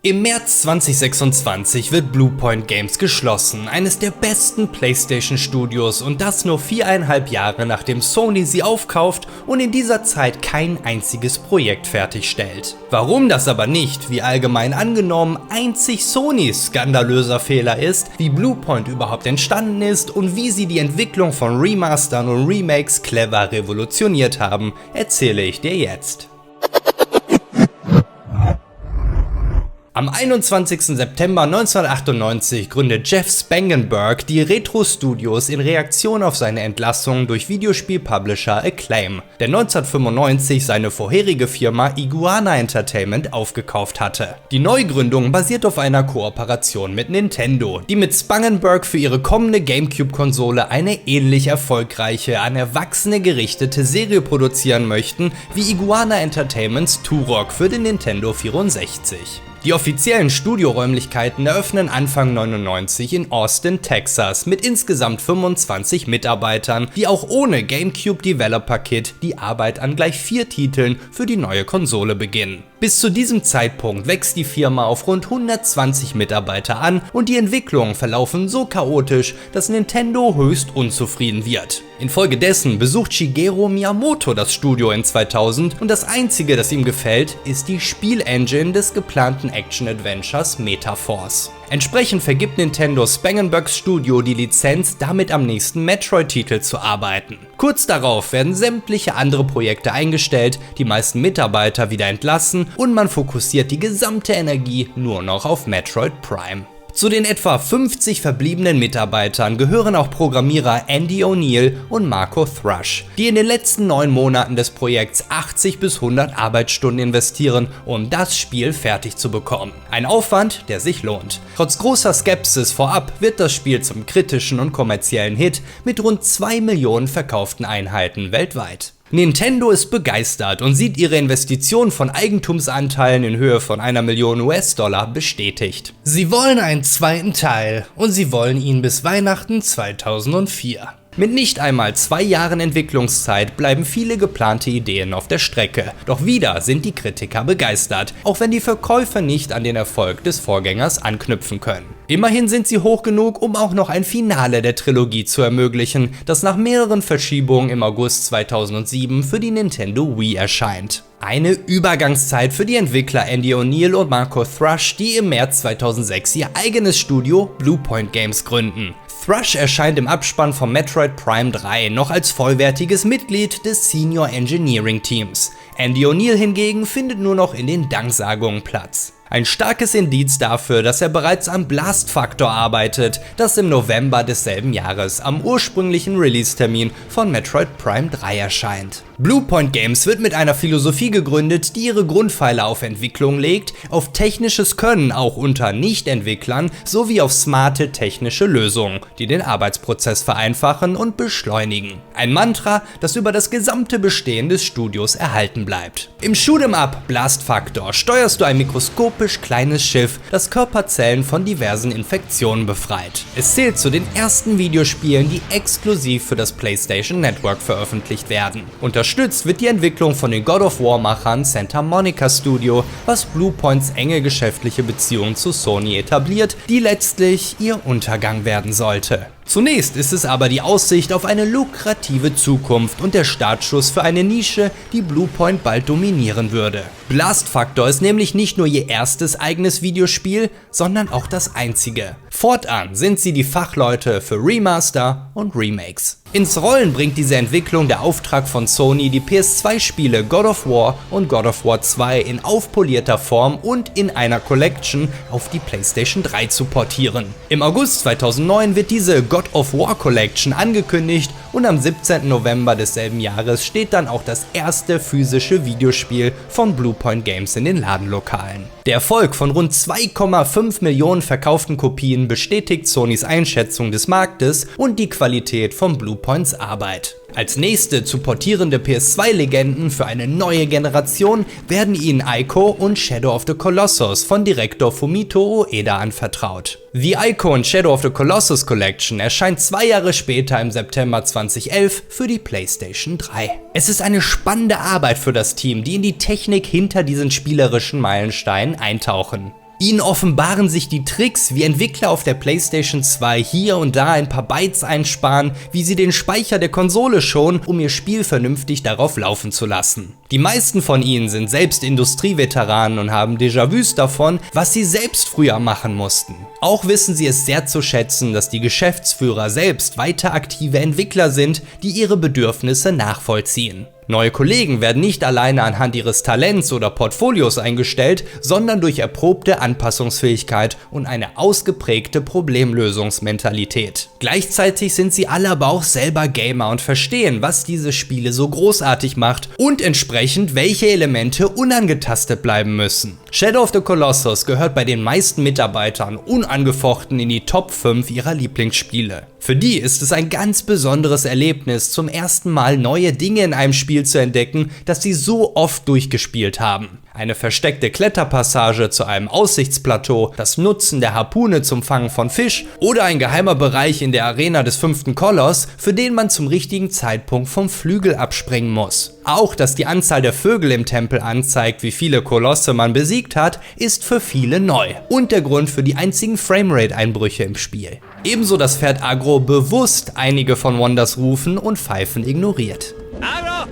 Im März 2026 wird Bluepoint Games geschlossen, eines der besten PlayStation-Studios, und das nur 4,5 Jahre nachdem Sony sie aufkauft und in dieser Zeit kein einziges Projekt fertigstellt. Warum das aber nicht, wie allgemein angenommen, einzig Sonys skandalöser Fehler ist, wie Bluepoint überhaupt entstanden ist und wie sie die Entwicklung von Remastern und Remakes clever revolutioniert haben, erzähle ich dir jetzt. Am 21. September 1998 gründet Jeff Spangenberg die Retro Studios in Reaktion auf seine Entlassung durch Videospiel-Publisher Acclaim, der 1995 seine vorherige Firma Iguana Entertainment aufgekauft hatte. Die Neugründung basiert auf einer Kooperation mit Nintendo, die mit Spangenberg für ihre kommende GameCube-Konsole eine ähnlich erfolgreiche, an Erwachsene gerichtete Serie produzieren möchten wie Iguana Entertainments Turok für den Nintendo 64. Die offiziellen Studioräumlichkeiten eröffnen Anfang 99 in Austin, Texas mit insgesamt 25 Mitarbeitern, die auch ohne GameCube Developer Kit die Arbeit an gleich 4 Titeln für die neue Konsole beginnen. Bis zu diesem Zeitpunkt wächst die Firma auf rund 120 Mitarbeiter an und die Entwicklungen verlaufen so chaotisch, dass Nintendo höchst unzufrieden wird. Infolgedessen besucht Shigeru Miyamoto das Studio in 2000 und das einzige, das ihm gefällt, ist die Spielengine des geplanten Action-Adventures Metaforce. Entsprechend vergibt Nintendo Spangenbergs Studio die Lizenz, damit am nächsten Metroid-Titel zu arbeiten. Kurz darauf werden sämtliche andere Projekte eingestellt, die meisten Mitarbeiter wieder entlassen und man fokussiert die gesamte Energie nur noch auf Metroid Prime. Zu den etwa 50 verbliebenen Mitarbeitern gehören auch Programmierer Andy O'Neill und Marco Thrush, die in den letzten 9 Monaten des Projekts 80 bis 100 Arbeitsstunden investieren, um das Spiel fertig zu bekommen. Ein Aufwand, der sich lohnt. Trotz großer Skepsis vorab wird das Spiel zum kritischen und kommerziellen Hit mit rund 2 Millionen verkauften Einheiten weltweit. Nintendo ist begeistert und sieht ihre Investition von Eigentumsanteilen in Höhe von 1 Million US-Dollar bestätigt. Sie wollen einen zweiten Teil und sie wollen ihn bis Weihnachten 2004. Mit nicht einmal 2 Jahren Entwicklungszeit bleiben viele geplante Ideen auf der Strecke. Doch wieder sind die Kritiker begeistert, auch wenn die Verkäufer nicht an den Erfolg des Vorgängers anknüpfen können. Immerhin sind sie hoch genug, um auch noch ein Finale der Trilogie zu ermöglichen, das nach mehreren Verschiebungen im August 2007 für die Nintendo Wii erscheint. Eine Übergangszeit für die Entwickler Andy O'Neill und Marco Thrush, die im März 2006 ihr eigenes Studio Bluepoint Games gründen. Thrush erscheint im Abspann von Metroid Prime 3 noch als vollwertiges Mitglied des Senior Engineering Teams. Andy O'Neill hingegen findet nur noch in den Danksagungen Platz. Ein starkes Indiz dafür, dass er bereits am Blast Factor arbeitet, das im November desselben Jahres am ursprünglichen Release-Termin von Metroid Prime 3 erscheint. Bluepoint Games wird mit einer Philosophie gegründet, die ihre Grundpfeiler auf Entwicklung legt, auf technisches Können auch unter Nicht-Entwicklern sowie auf smarte technische Lösungen, die den Arbeitsprozess vereinfachen und beschleunigen. Ein Mantra, das über das gesamte Bestehen des Studios erhalten bleibt. Im Shoot'em-up Blast Factor steuerst du ein mikroskopisch kleines Schiff, das Körperzellen von diversen Infektionen befreit. Es zählt zu den ersten Videospielen, die exklusiv für das PlayStation Network veröffentlicht werden. Unterstützt wird die Entwicklung von den God of War-Machern Santa Monica Studio, was Bluepoints enge geschäftliche Beziehung zu Sony etabliert, die letztlich ihr Untergang werden sollte. Zunächst ist es aber die Aussicht auf eine lukrative Zukunft und der Startschuss für eine Nische, die Bluepoint bald dominieren würde. Blast Factor ist nämlich nicht nur ihr erstes eigenes Videospiel, sondern auch das einzige. Fortan sind sie die Fachleute für Remaster und Remakes. Ins Rollen bringt diese Entwicklung der Auftrag von Sony, die PS2-Spiele God of War und God of War 2 in aufpolierter Form und in einer Collection auf die PlayStation 3 zu portieren. Im August 2009 wird diese God of War Collection angekündigt und am 17. November desselben Jahres steht dann auch das erste physische Videospiel von Bluepoint Games in den Ladenlokalen. Der Erfolg von rund 2,5 Millionen verkauften Kopien bestätigt Sonys Einschätzung des Marktes und die Qualität von Bluepoints Arbeit. Als nächste zu portierende PS2-Legenden für eine neue Generation werden ihnen Ico und Shadow of the Colossus von Direktor Fumito Ueda anvertraut. The Ico und Shadow of the Colossus Collection erscheint 2 Jahre später im September 2011 für die PlayStation 3. Es ist eine spannende Arbeit für das Team, die in die Technik hinter diesen spielerischen Meilensteinen eintauchen. Ihnen offenbaren sich die Tricks, wie Entwickler auf der PlayStation 2 hier und da ein paar Bytes einsparen, wie sie den Speicher der Konsole schonen, um ihr Spiel vernünftig darauf laufen zu lassen. Die meisten von ihnen sind selbst Industrieveteranen und haben Déjà-vus davon, was sie selbst früher machen mussten. Auch wissen sie es sehr zu schätzen, dass die Geschäftsführer selbst weiter aktive Entwickler sind, die ihre Bedürfnisse nachvollziehen. Neue Kollegen werden nicht alleine anhand ihres Talents oder Portfolios eingestellt, sondern durch erprobte Anpassungsfähigkeit und eine ausgeprägte Problemlösungsmentalität. Gleichzeitig sind sie alle aber auch selber Gamer und verstehen, was diese Spiele so großartig macht und entsprechend welche Elemente unangetastet bleiben müssen. Shadow of the Colossus gehört bei den meisten Mitarbeitern unangefochten in die Top 5 ihrer Lieblingsspiele. Für die ist es ein ganz besonderes Erlebnis, zum ersten Mal neue Dinge in einem Spiel zu entdecken, das sie so oft durchgespielt haben. Eine versteckte Kletterpassage zu einem Aussichtsplateau, das Nutzen der Harpune zum Fangen von Fisch oder ein geheimer Bereich in der Arena des 5. Koloss, für den man zum richtigen Zeitpunkt vom Flügel abspringen muss. Auch, dass die Anzahl der Vögel im Tempel anzeigt, wie viele Kolosse man besiegt hat, ist für viele neu und der Grund für die einzigen Framerate-Einbrüche im Spiel. Ebenso, dass Pferd Agro bewusst einige von Wonders Rufen und Pfeifen ignoriert. Agro!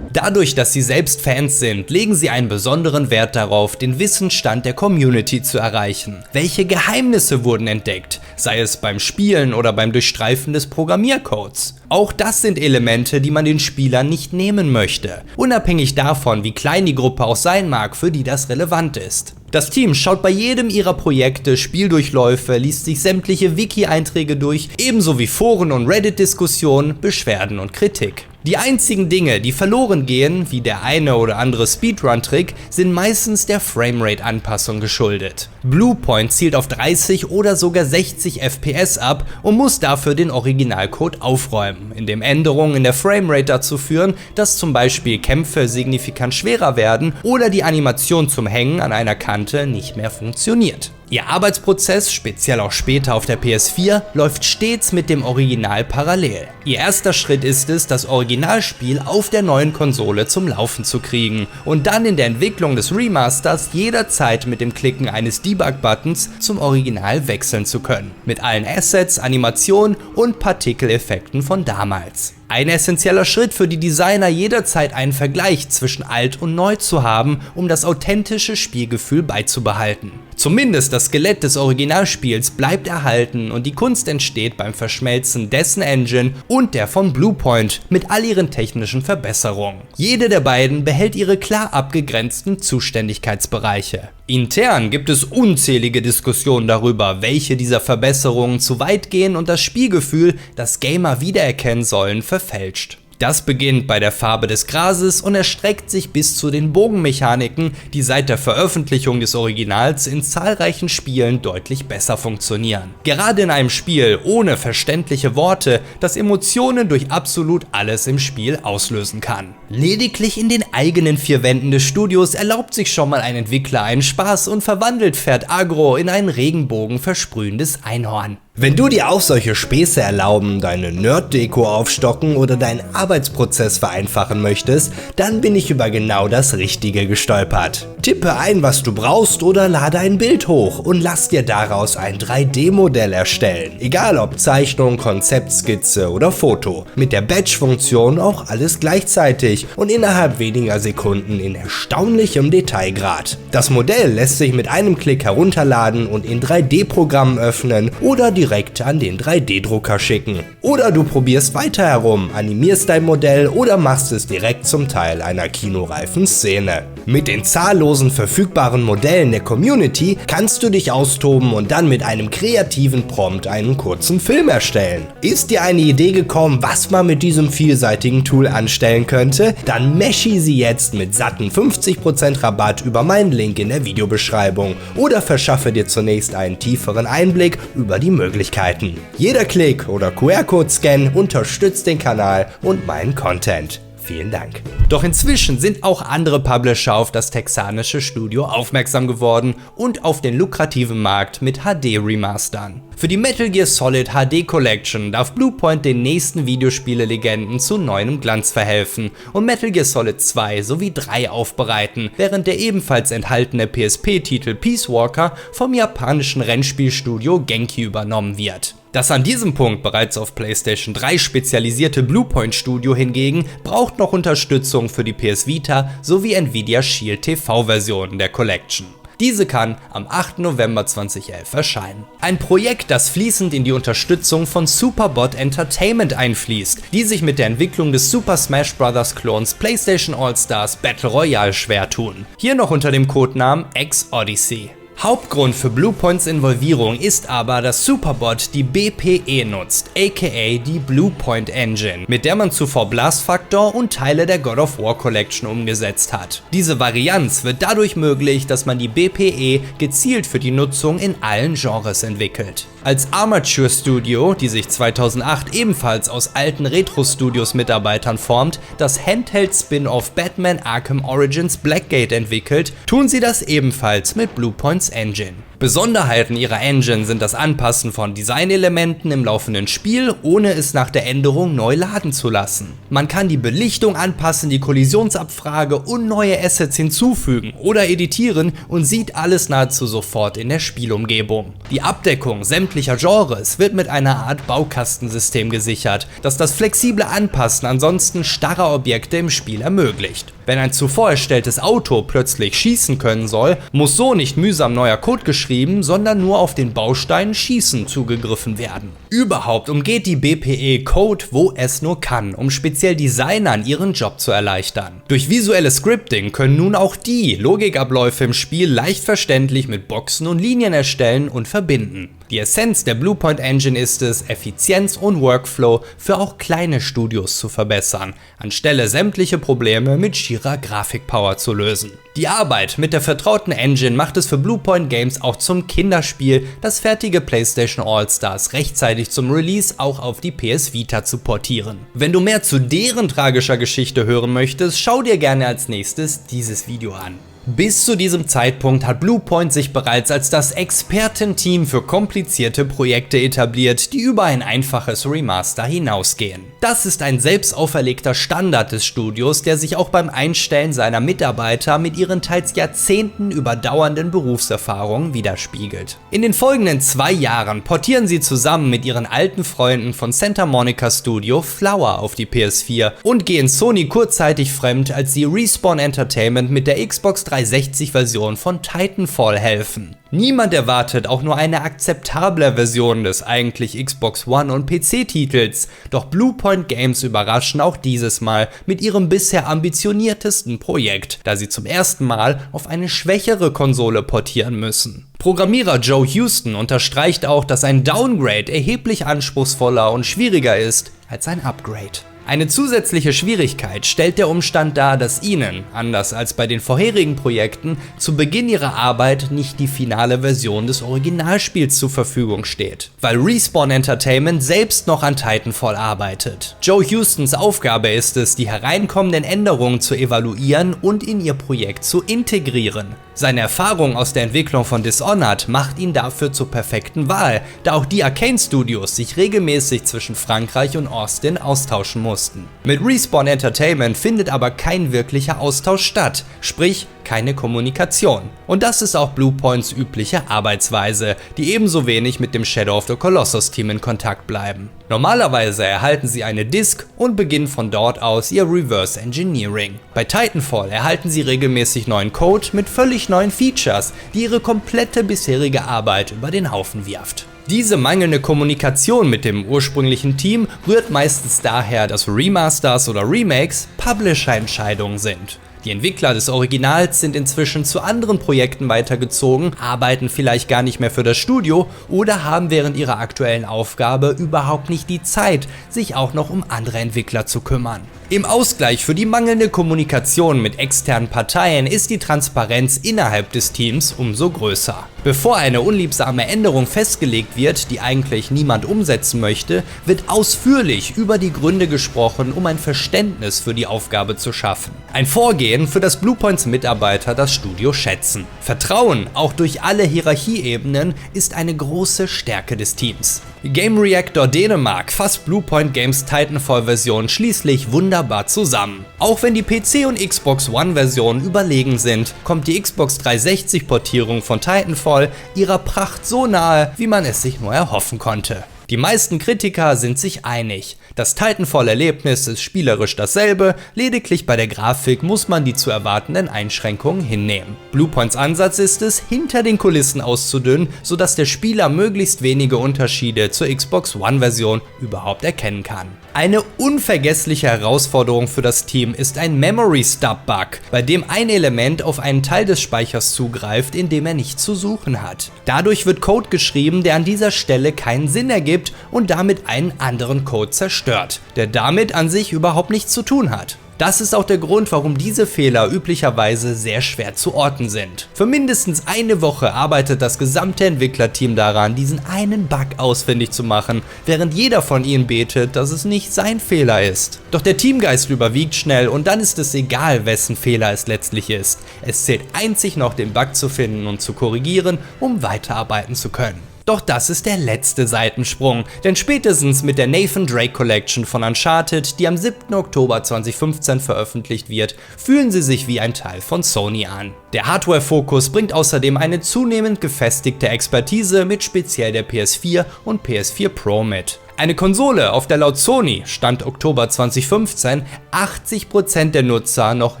Dadurch, dass sie selbst Fans sind, legen sie einen besonderen Wert darauf, den Wissensstand der Community zu erreichen. Welche Geheimnisse wurden entdeckt, sei es beim Spielen oder beim Durchstreifen des Programmiercodes? Auch das sind Elemente, die man den Spielern nicht nehmen möchte, unabhängig davon, wie klein die Gruppe auch sein mag, für die das relevant ist. Das Team schaut bei jedem ihrer Projekte Spieldurchläufe, liest sich sämtliche Wiki-Einträge durch, ebenso wie Foren- und Reddit-Diskussionen, Beschwerden und Kritik. Die einzigen Dinge, die verloren gehen, wie der eine oder andere Speedrun-Trick, sind meistens der Framerate-Anpassung geschuldet. Bluepoint zielt auf 30 oder sogar 60 FPS ab und muss dafür den Originalcode aufräumen, indem Änderungen in der Framerate dazu führen, dass zum Beispiel Kämpfe signifikant schwerer werden oder die Animation zum Hängen an einer Kante nicht mehr funktioniert. Ihr Arbeitsprozess, speziell auch später auf der PS4, läuft stets mit dem Original parallel. Ihr erster Schritt ist es, das Originalspiel auf der neuen Konsole zum Laufen zu kriegen und dann in der Entwicklung des Remasters jederzeit mit dem Klicken eines Debug-Buttons zum Original wechseln zu können. Mit allen Assets, Animationen und Partikeleffekten von damals. Ein essentieller Schritt für die Designer, jederzeit einen Vergleich zwischen alt und neu zu haben, um das authentische Spielgefühl beizubehalten. Zumindest das Skelett des Originalspiels bleibt erhalten und die Kunst entsteht beim Verschmelzen dessen Engine und der von Bluepoint mit all ihren technischen Verbesserungen. Jede der beiden behält ihre klar abgegrenzten Zuständigkeitsbereiche. Intern gibt es unzählige Diskussionen darüber, welche dieser Verbesserungen zu weit gehen und das Spielgefühl, das Gamer wiedererkennen sollen, verfälscht. Das beginnt bei der Farbe des Grases und erstreckt sich bis zu den Bogenmechaniken, die seit der Veröffentlichung des Originals in zahlreichen Spielen deutlich besser funktionieren. Gerade in einem Spiel ohne verständliche Worte, das Emotionen durch absolut alles im Spiel auslösen kann. Lediglich in den eigenen 4 Wänden des Studios erlaubt sich schon mal ein Entwickler einen Spaß und verwandelt Pferd Agro in ein regenbogenversprühendes Einhorn. Wenn du dir auch solche Späße erlauben, deine Nerd-Deko aufstocken oder deinen Arbeitsprozess vereinfachen möchtest, dann bin ich über genau das Richtige gestolpert. Tippe ein, was du brauchst oder lade ein Bild hoch und lass dir daraus ein 3D-Modell erstellen. Egal ob Zeichnung, Konzeptskizze oder Foto. Mit der Batch-Funktion auch alles gleichzeitig und innerhalb weniger Sekunden in erstaunlichem Detailgrad. Das Modell lässt sich mit einem Klick herunterladen und in 3D-Programmen öffnen oder direkt an den 3D-Drucker schicken. Oder du probierst weiter herum, animierst dein Modell oder machst es direkt zum Teil einer kinoreifen Szene. Mit den zahllosen verfügbaren Modellen der Community kannst du dich austoben und dann mit einem kreativen Prompt einen kurzen Film erstellen. Ist dir eine Idee gekommen, was man mit diesem vielseitigen Tool anstellen könnte? Dann meschi sie jetzt mit satten 50% Rabatt über meinen Link in der Videobeschreibung oder verschaffe dir zunächst einen tieferen Einblick über die Möglichkeiten. Jeder Klick oder QR-Code-Scan unterstützt den Kanal und meinen Content. Vielen Dank. Doch inzwischen sind auch andere Publisher auf das texanische Studio aufmerksam geworden und auf den lukrativen Markt mit HD-Remastern. Für die Metal Gear Solid HD Collection darf Bluepoint den nächsten Videospiele-Legenden zu neuem Glanz verhelfen und Metal Gear Solid 2 sowie 3 aufbereiten, während der ebenfalls enthaltene PSP-Titel Peace Walker vom japanischen Rennspielstudio Genki übernommen wird. Das an diesem Punkt bereits auf PlayStation 3 spezialisierte Bluepoint Studio hingegen braucht noch Unterstützung für die PS Vita sowie Nvidia Shield TV-Versionen der Collection. Diese kann am 8. November 2011 erscheinen. Ein Projekt, das fließend in die Unterstützung von Superbot Entertainment einfließt, die sich mit der Entwicklung des Super Smash Bros. Klons PlayStation All-Stars Battle Royale schwer tun. Hier noch unter dem Codenamen X-Odyssey. Hauptgrund für Bluepoints Involvierung ist aber, dass Superbot die BPE nutzt, aka die Bluepoint Engine, mit der man zuvor Blast Factor und Teile der God of War Collection umgesetzt hat. Diese Varianz wird dadurch möglich, dass man die BPE gezielt für die Nutzung in allen Genres entwickelt. Als Armature Studio, die sich 2008 ebenfalls aus alten Retro-Studios-Mitarbeitern formt, das Handheld-Spin-off Batman Arkham Origins Blackgate entwickelt, tun sie das ebenfalls mit Bluepoints Engine. Besonderheiten ihrer Engine sind das Anpassen von Designelementen im laufenden Spiel, ohne es nach der Änderung neu laden zu lassen. Man kann die Belichtung anpassen, die Kollisionsabfrage und neue Assets hinzufügen oder editieren und sieht alles nahezu sofort in der Spielumgebung. Die Abdeckung sämtlicher Genres wird mit einer Art Baukastensystem gesichert, das das flexible Anpassen ansonsten starrer Objekte im Spiel ermöglicht. Wenn ein zuvor erstelltes Auto plötzlich schießen können soll, muss so nicht mühsam neuer Code geschrieben, sondern nur auf den Baustein Schießen zugegriffen werden. Überhaupt umgeht die BPE Code, wo es nur kann, um speziell Designern ihren Job zu erleichtern. Durch visuelles Scripting können nun auch die Logikabläufe im Spiel leicht verständlich mit Boxen und Linien erstellen und verbinden. Die Essenz der Bluepoint Engine ist es, Effizienz und Workflow für auch kleine Studios zu verbessern, anstelle sämtliche Probleme mit schierer Grafikpower zu lösen. Die Arbeit mit der vertrauten Engine macht es für Bluepoint Games auch zum Kinderspiel, das fertige PlayStation All-Stars rechtzeitig zum Release auch auf die PS Vita zu portieren. Wenn du mehr zu deren tragischer Geschichte hören möchtest, schau dir gerne als nächstes dieses Video an. Bis zu diesem Zeitpunkt hat Bluepoint sich bereits als das Expertenteam für komplizierte Projekte etabliert, die über ein einfaches Remaster hinausgehen. Das ist ein selbst auferlegter Standard des Studios, der sich auch beim Einstellen seiner Mitarbeiter mit ihren teils Jahrzehnten überdauernden Berufserfahrungen widerspiegelt. In den folgenden 2 Jahren portieren sie zusammen mit ihren alten Freunden von Santa Monica Studio Flower auf die PS4 und gehen Sony kurzzeitig fremd, als sie Respawn Entertainment mit der Xbox 360-Version von Titanfall helfen. Niemand erwartet auch nur eine akzeptable Version des eigentlich Xbox One und PC-Titels, doch Bluepoint Games überraschen auch dieses Mal mit ihrem bisher ambitioniertesten Projekt, da sie zum ersten Mal auf eine schwächere Konsole portieren müssen. Programmierer Joe Houston unterstreicht auch, dass ein Downgrade erheblich anspruchsvoller und schwieriger ist als ein Upgrade. Eine zusätzliche Schwierigkeit stellt der Umstand dar, dass ihnen, anders als bei den vorherigen Projekten, zu Beginn ihrer Arbeit nicht die finale Version des Originalspiels zur Verfügung steht, weil Respawn Entertainment selbst noch an Titanfall arbeitet. Joe Houstons Aufgabe ist es, die hereinkommenden Änderungen zu evaluieren und in ihr Projekt zu integrieren. Seine Erfahrung aus der Entwicklung von Dishonored macht ihn dafür zur perfekten Wahl, da auch die Arcane Studios sich regelmäßig zwischen Frankreich und Austin austauschen mussten. Mit Respawn Entertainment findet aber kein wirklicher Austausch statt, sprich keine Kommunikation. Und das ist auch Bluepoints übliche Arbeitsweise, die ebenso wenig mit dem Shadow of the Colossus Team in Kontakt bleiben. Normalerweise erhalten sie eine Disk und beginnen von dort aus ihr Reverse Engineering. Bei Titanfall erhalten sie regelmäßig neuen Code mit völlig neuen Features, die ihre komplette bisherige Arbeit über den Haufen wirft. Diese mangelnde Kommunikation mit dem ursprünglichen Team rührt meistens daher, dass Remasters oder Remakes Publisher-Entscheidungen sind. Die Entwickler des Originals sind inzwischen zu anderen Projekten weitergezogen, arbeiten vielleicht gar nicht mehr für das Studio oder haben während ihrer aktuellen Aufgabe überhaupt nicht die Zeit, sich auch noch um andere Entwickler zu kümmern. Im Ausgleich für die mangelnde Kommunikation mit externen Parteien ist die Transparenz innerhalb des Teams umso größer. Bevor eine unliebsame Änderung festgelegt wird, die eigentlich niemand umsetzen möchte, wird ausführlich über die Gründe gesprochen, um ein Verständnis für die Aufgabe zu schaffen. Ein Vorgehen, für das Bluepoints Mitarbeiter das Studio schätzen. Vertrauen, auch durch alle Hierarchieebenen, ist eine große Stärke des Teams. Game Reactor Dänemark fasst Bluepoint Games Titanfall-Version schließlich wunderbar zusammen. Auch wenn die PC- und Xbox One-Versionen überlegen sind, kommt die Xbox 360-Portierung von Titanfall ihrer Pracht so nahe, wie man es sich nur erhoffen konnte. Die meisten Kritiker sind sich einig. Das Titanfall-Erlebnis ist spielerisch dasselbe, lediglich bei der Grafik muss man die zu erwartenden Einschränkungen hinnehmen. Bluepoints Ansatz ist es, hinter den Kulissen auszudünnen, sodass der Spieler möglichst wenige Unterschiede zur Xbox One-Version überhaupt erkennen kann. Eine unvergessliche Herausforderung für das Team ist ein Memory Stub Bug, bei dem ein Element auf einen Teil des Speichers zugreift, in dem er nichts zu suchen hat. Dadurch wird Code geschrieben, der an dieser Stelle keinen Sinn ergibt und damit einen anderen Code zerstört, der damit an sich überhaupt nichts zu tun hat. Das ist auch der Grund, warum diese Fehler üblicherweise sehr schwer zu orten sind. Für mindestens eine Woche arbeitet das gesamte Entwicklerteam daran, diesen einen Bug ausfindig zu machen, während jeder von ihnen betet, dass es nicht sein Fehler ist. Doch der Teamgeist überwiegt schnell und dann ist es egal, wessen Fehler es letztlich ist. Es zählt einzig noch, den Bug zu finden und zu korrigieren, um weiterarbeiten zu können. Doch das ist der letzte Seitensprung, denn spätestens mit der Nathan Drake Collection von Uncharted, die am 7. Oktober 2015 veröffentlicht wird, fühlen sie sich wie ein Teil von Sony an. Der Hardware-Fokus bringt außerdem eine zunehmend gefestigte Expertise mit speziell der PS4 und PS4 Pro mit. Eine Konsole, auf der laut Sony, Stand Oktober 2015, 80% der Nutzer noch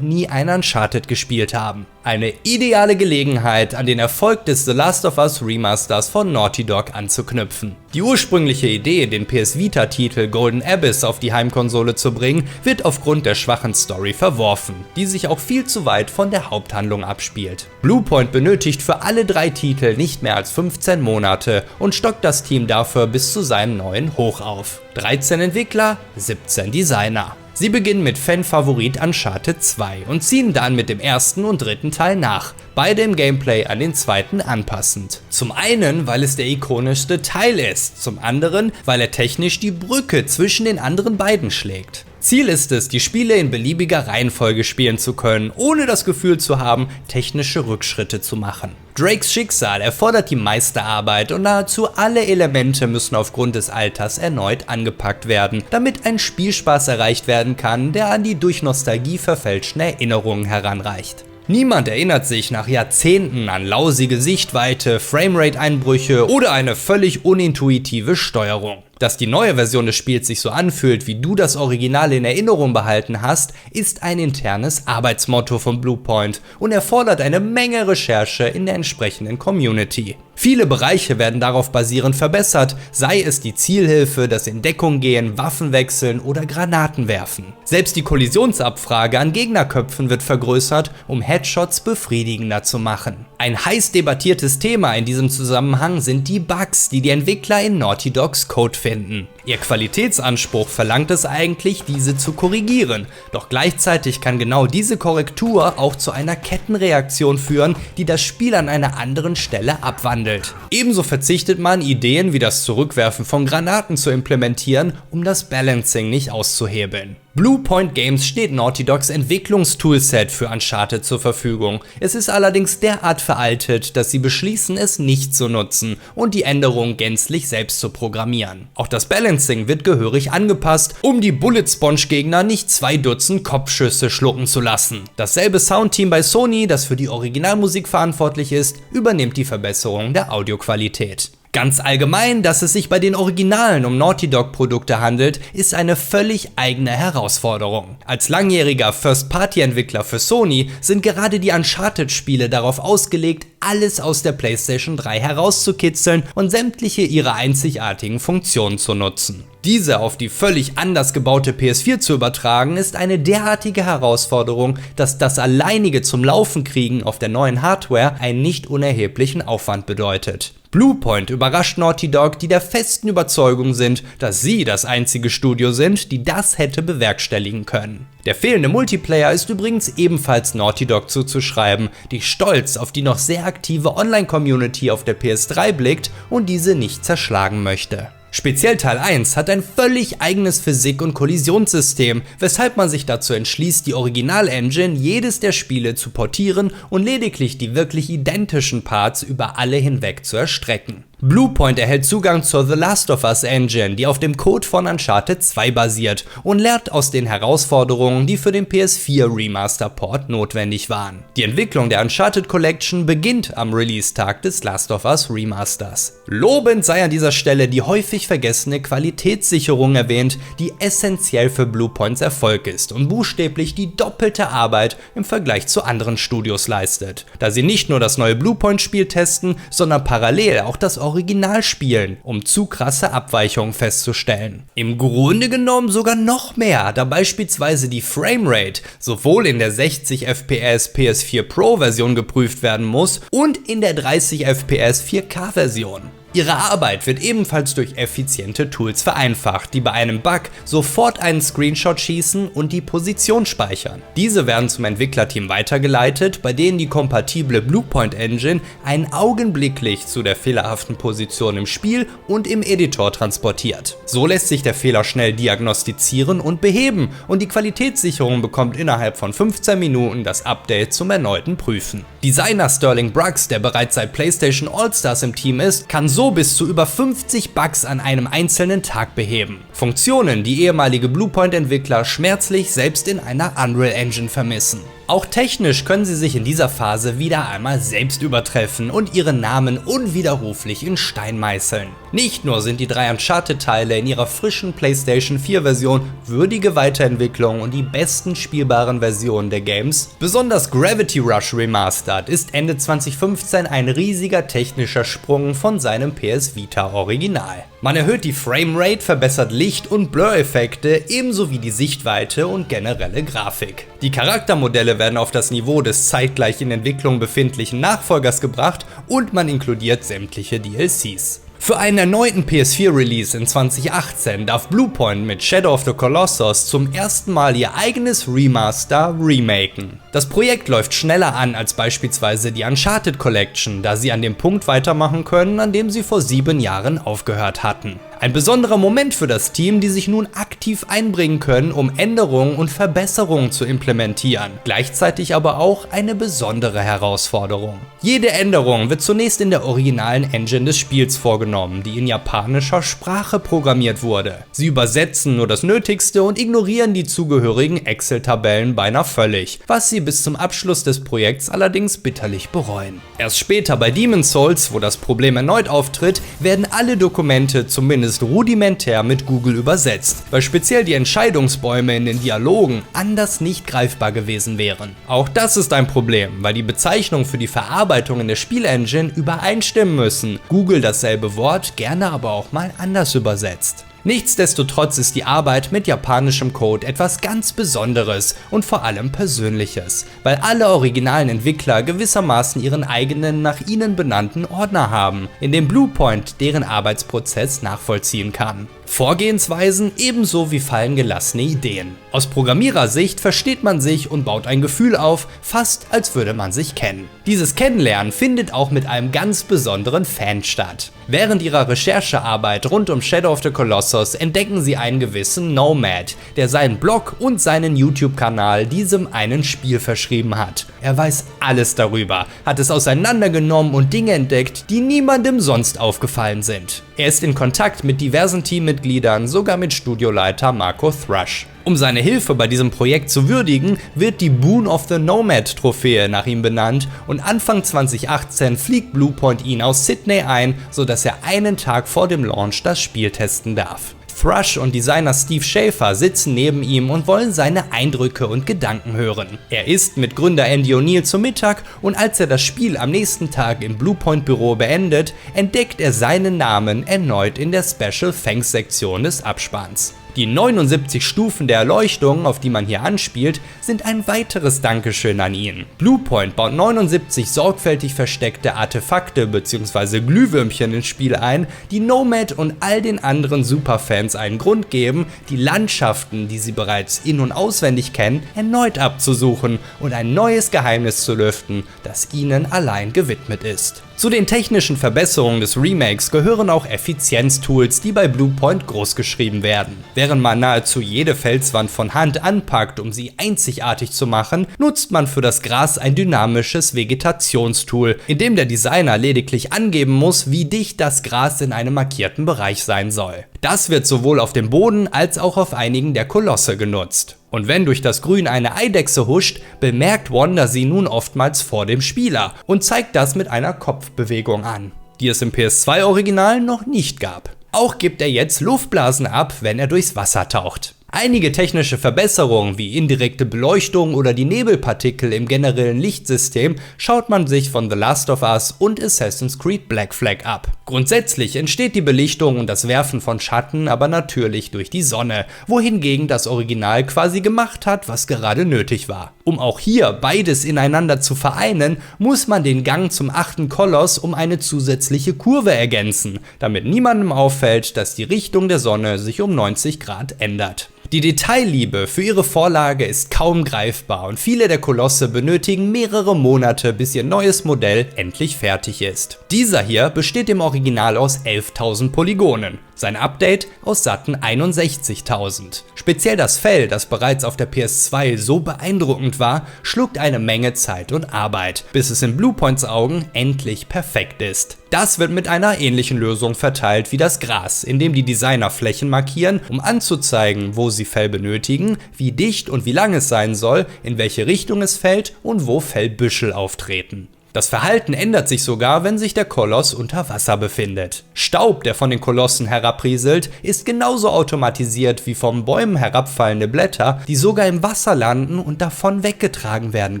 nie ein Uncharted gespielt haben. Eine ideale Gelegenheit, an den Erfolg des The Last of Us Remasters von Naughty Dog anzuknüpfen. Die ursprüngliche Idee, den PS Vita-Titel Golden Abyss auf die Heimkonsole zu bringen, wird aufgrund der schwachen Story verworfen, die sich auch viel zu weit von der Haupthandlung abspielt. Bluepoint benötigt für alle 3 Titel nicht mehr als 15 Monate und stockt das Team dafür bis zu seinem neuen Hoch auf. 13 Entwickler, 17 Designer. Sie beginnen mit Fanfavorit Uncharted 2 und ziehen dann mit dem ersten und dritten Teil nach, beide im Gameplay an den zweiten anpassend. Zum einen, weil es der ikonischste Teil ist, zum anderen, weil er technisch die Brücke zwischen den anderen beiden schlägt. Ziel ist es, die Spiele in beliebiger Reihenfolge spielen zu können, ohne das Gefühl zu haben, technische Rückschritte zu machen. Drakes Schicksal erfordert die Meisterarbeit und nahezu alle Elemente müssen aufgrund des Alters erneut angepackt werden, damit ein Spielspaß erreicht werden kann, der an die durch Nostalgie verfälschten Erinnerungen heranreicht. Niemand erinnert sich nach Jahrzehnten an lausige Sichtweite, Framerate-Einbrüche oder eine völlig unintuitive Steuerung. Dass die neue Version des Spiels sich so anfühlt, wie du das Original in Erinnerung behalten hast, ist ein internes Arbeitsmotto von Bluepoint und erfordert eine Menge Recherche in der entsprechenden Community. Viele Bereiche werden darauf basierend verbessert, sei es die Zielhilfe, das in Deckung gehen, Waffen wechseln oder Granaten werfen. Selbst die Kollisionsabfrage an Gegnerköpfen wird vergrößert, um Headshots befriedigender zu machen. Ein heiß debattiertes Thema in diesem Zusammenhang sind die Bugs, die die Entwickler in Naughty Dogs Code finden. Ihr Qualitätsanspruch verlangt es eigentlich, diese zu korrigieren, doch gleichzeitig kann genau diese Korrektur auch zu einer Kettenreaktion führen, die das Spiel an einer anderen Stelle abwandelt. Ebenso verzichtet man, Ideen wie das Zurückwerfen von Granaten zu implementieren, um das Balancing nicht auszuhebeln. Bluepoint Games steht Naughty Dogs Entwicklungstoolset für Uncharted zur Verfügung. Es ist allerdings derart veraltet, dass sie beschließen, es nicht zu nutzen und die Änderungen gänzlich selbst zu programmieren. Auch das Balancing wird gehörig angepasst, um die Bullet Sponge Gegner nicht 2 Dutzend Kopfschüsse schlucken zu lassen. Dasselbe Soundteam bei Sony, das für die Originalmusik verantwortlich ist, übernimmt die Verbesserung der Audioqualität. Ganz allgemein, dass es sich bei den Originalen um Naughty Dog Produkte handelt, ist eine völlig eigene Herausforderung. Als langjähriger First-Party-Entwickler für Sony sind gerade die Uncharted-Spiele darauf ausgelegt, alles aus der PlayStation 3 herauszukitzeln und sämtliche ihrer einzigartigen Funktionen zu nutzen. Diese auf die völlig anders gebaute PS4 zu übertragen, ist eine derartige Herausforderung, dass das alleinige zum Laufen kriegen auf der neuen Hardware einen nicht unerheblichen Aufwand bedeutet. Bluepoint überrascht Naughty Dog, die der festen Überzeugung sind, dass sie das einzige Studio sind, die das hätte bewerkstelligen können. Der fehlende Multiplayer ist übrigens ebenfalls Naughty Dog zuzuschreiben, die stolz auf die noch sehr aktive Online-Community auf der PS3 blickt und diese nicht zerschlagen möchte. Speziell Teil 1 hat ein völlig eigenes Physik- und Kollisionssystem, weshalb man sich dazu entschließt, die Original-Engine jedes der Spiele zu portieren und lediglich die wirklich identischen Parts über alle hinweg zu erstrecken. Bluepoint erhält Zugang zur The Last of Us Engine, die auf dem Code von Uncharted 2 basiert und lernt aus den Herausforderungen, die für den PS4 Remaster Port notwendig waren. Die Entwicklung der Uncharted Collection beginnt am Release-Tag des Last of Us Remasters. Lobend sei an dieser Stelle die häufig vergessene Qualitätssicherung erwähnt, die essentiell für Bluepoints Erfolg ist und buchstäblich die doppelte Arbeit im Vergleich zu anderen Studios leistet, da sie nicht nur das neue Bluepoint-Spiel testen, sondern parallel auch das Original spielen, um zu krasse Abweichungen festzustellen. Im Grunde genommen sogar noch mehr, da beispielsweise die Framerate sowohl in der 60 FPS PS4 Pro Version geprüft werden muss und in der 30 FPS 4K Version. Ihre Arbeit wird ebenfalls durch effiziente Tools vereinfacht, die bei einem Bug sofort einen Screenshot schießen und die Position speichern. Diese werden zum Entwicklerteam weitergeleitet, bei denen die kompatible Bluepoint Engine einen augenblicklich zu der fehlerhaften Position im Spiel und im Editor transportiert. So lässt sich der Fehler schnell diagnostizieren und beheben und die Qualitätssicherung bekommt innerhalb von 15 Minuten das Update zum erneuten Prüfen. Designer Sterling Bruggs, der bereits seit PlayStation All-Stars im Team ist, kann so bis zu über 50 Bugs an einem einzelnen Tag beheben. Funktionen, die ehemalige Bluepoint-Entwickler schmerzlich selbst in einer Unreal Engine vermissen. Auch technisch können sie sich in dieser Phase wieder einmal selbst übertreffen und ihren Namen unwiderruflich in Stein meißeln. Nicht nur sind die 3 Uncharted-Teile in ihrer frischen PlayStation 4-Version würdige Weiterentwicklungen und die besten spielbaren Versionen der Games, besonders Gravity Rush Remastered ist Ende 2015 ein riesiger technischer Sprung von seinem PS Vita Original. Man erhöht die Framerate, verbessert Licht- und Blur-Effekte ebenso wie die Sichtweite und generelle Grafik. Die Charaktermodelle werden auf das Niveau des zeitgleich in Entwicklung befindlichen Nachfolgers gebracht und man inkludiert sämtliche DLCs. Für einen erneuten PS4-Release in 2018 darf Bluepoint mit Shadow of the Colossus zum ersten Mal ihr eigenes Remaster remaken. Das Projekt läuft schneller an als beispielsweise die Uncharted Collection, da sie an dem Punkt weitermachen können, an dem sie vor 7 Jahren aufgehört hatten. Ein besonderer Moment für das Team, die sich nun aktiv einbringen können, um Änderungen und Verbesserungen zu implementieren, gleichzeitig aber auch eine besondere Herausforderung. Jede Änderung wird zunächst in der originalen Engine des Spiels vorgenommen, die in japanischer Sprache programmiert wurde. Sie übersetzen nur das Nötigste und ignorieren die zugehörigen Excel-Tabellen beinahe völlig, was sie bis zum Abschluss des Projekts allerdings bitterlich bereuen. Erst später bei Demon's Souls, wo das Problem erneut auftritt, werden alle Dokumente zumindest rudimentär mit Google übersetzt, weil speziell die Entscheidungsbäume in den Dialogen anders nicht greifbar gewesen wären. Auch das ist ein Problem, weil die Bezeichnungen für die Verarbeitung in der Spielengine übereinstimmen müssen, Google dasselbe Wort gerne aber auch mal anders übersetzt. Nichtsdestotrotz ist die Arbeit mit japanischem Code etwas ganz Besonderes und vor allem Persönliches, weil alle originalen Entwickler gewissermaßen ihren eigenen nach ihnen benannten Ordner haben, in dem Bluepoint deren Arbeitsprozess nachvollziehen kann. Vorgehensweisen ebenso wie fallen gelassene Ideen. Aus Programmierersicht versteht man sich und baut ein Gefühl auf, fast als würde man sich kennen. Dieses Kennenlernen findet auch mit einem ganz besonderen Fan statt. Während ihrer Recherchearbeit rund um Shadow of the Colossus entdecken sie einen gewissen Nomad, der seinen Blog und seinen YouTube-Kanal diesem einen Spiel verschrieben hat. Er weiß alles darüber, hat es auseinandergenommen und Dinge entdeckt, die niemandem sonst aufgefallen sind. Er ist in Kontakt mit diversen Teammitgliedern, sogar mit Studioleiter Marco Thrush. Um seine Hilfe bei diesem Projekt zu würdigen, wird die Boon of the Nomad Trophäe nach ihm benannt und Anfang 2018 fliegt Bluepoint ihn aus Sydney ein, sodass er einen Tag vor dem Launch das Spiel testen darf. Thrush und Designer Steve Shafer sitzen neben ihm und wollen seine Eindrücke und Gedanken hören. Er isst mit Gründer Andy O'Neil zu Mittag und als er das Spiel am nächsten Tag im Bluepoint-Büro beendet, entdeckt er seinen Namen erneut in der Special Thanks Sektion des Abspanns. Die 79 Stufen der Erleuchtung, auf die man hier anspielt, sind ein weiteres Dankeschön an ihn. Bluepoint baut 79 sorgfältig versteckte Artefakte bzw. Glühwürmchen ins Spiel ein, die Nomad und all den anderen Superfans einen Grund geben, die Landschaften, die sie bereits in- und auswendig kennen, erneut abzusuchen und ein neues Geheimnis zu lüften, das ihnen allein gewidmet ist. Zu den technischen Verbesserungen des Remakes gehören auch Effizienztools, die bei Bluepoint großgeschrieben werden. Während man nahezu jede Felswand von Hand anpackt, um sie einzigartig zu machen, nutzt man für das Gras ein dynamisches Vegetationstool, in dem der Designer lediglich angeben muss, wie dicht das Gras in einem markierten Bereich sein soll. Das wird sowohl auf dem Boden als auch auf einigen der Kolosse genutzt. Und wenn durch das Grün eine Eidechse huscht, bemerkt Wonder sie nun oftmals vor dem Spieler und zeigt das mit einer Kopfbewegung an, die es im PS2-Original noch nicht gab. Auch gibt er jetzt Luftblasen ab, wenn er durchs Wasser taucht. Einige technische Verbesserungen wie indirekte Beleuchtung oder die Nebelpartikel im generellen Lichtsystem schaut man sich von The Last of Us und Assassin's Creed Black Flag ab. Grundsätzlich entsteht die Belichtung und das Werfen von Schatten aber natürlich durch die Sonne, wohingegen das Original quasi gemacht hat, was gerade nötig war. Um auch hier beides ineinander zu vereinen, muss man den Gang zum 8. Koloss um eine zusätzliche Kurve ergänzen, damit niemandem auffällt, dass die Richtung der Sonne sich um 90 Grad ändert. Die Detailliebe für ihre Vorlage ist kaum greifbar und viele der Kolosse benötigen mehrere Monate, bis ihr neues Modell endlich fertig ist. Dieser hier besteht im Original aus 11.000 Polygonen, sein Update aus satten 61.000. Speziell das Fell, das bereits auf der PS2 so beeindruckend war, schluckt eine Menge Zeit und Arbeit, bis es in Bluepoints Augen endlich perfekt ist. Das wird mit einer ähnlichen Lösung verteilt wie das Gras, indem die Designer Flächen markieren, um anzuzeigen, wo sie Fell benötigen, wie dicht und wie lang es sein soll, in welche Richtung es fällt und wo Fellbüschel auftreten. Das Verhalten ändert sich sogar, wenn sich der Koloss unter Wasser befindet. Staub, der von den Kolossen herabrieselt, ist genauso automatisiert wie von Bäumen herabfallende Blätter, die sogar im Wasser landen und davon weggetragen werden